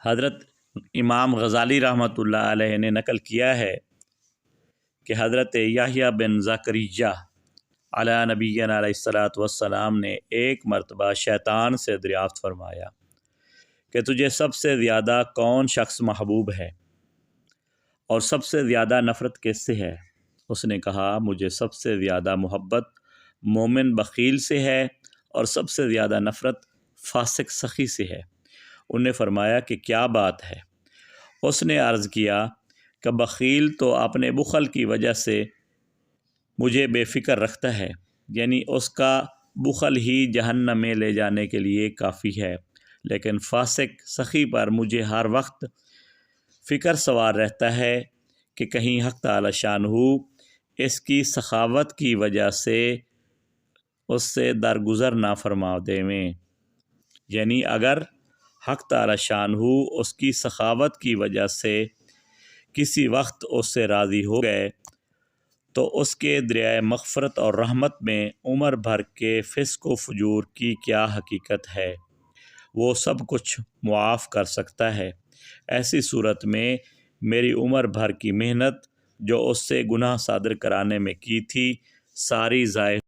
حضرت امام غزالی رحمۃ اللہ علیہ نے نقل کیا ہے کہ حضرت یحییٰ بن زکریا علی نبینا علیہ الصلاۃ والسلام نے ایک مرتبہ شیطان سے دریافت فرمایا کہ تجھے سب سے زیادہ کون شخص محبوب ہے اور سب سے زیادہ نفرت کس سے ہے؟ اس نے کہا مجھے سب سے زیادہ محبت مومن بخیل سے ہے اور سب سے زیادہ نفرت فاسق سخی سے ہے۔ انہوں نے فرمایا کہ کیا بات ہے؟ اس نے عرض کیا کہ بخیل تو اپنے بخل کی وجہ سے مجھے بے فکر رکھتا ہے، یعنی اس کا بخل ہی جہنم میں لے جانے کے لیے کافی ہے، لیکن فاسق سخی پر مجھے ہر وقت فکر سوار رہتا ہے کہ کہیں حق تعالی شانہ اس کی سخاوت کی وجہ سے اس سے درگزر نہ فرما دیویں، یعنی اگر حق تعالی شانہ اس کی سخاوت کی وجہ سے کسی وقت اس سے راضی ہو گئے تو اس کے دریائے مغفرت اور رحمت میں عمر بھر کے فسق و فجور کی کیا حقیقت ہے؟ وہ سب کچھ معاف کر سکتا ہے۔ ایسی صورت میں میری عمر بھر کی محنت جو اس سے گناہ صادر کرانے میں کی تھی ساری ضائع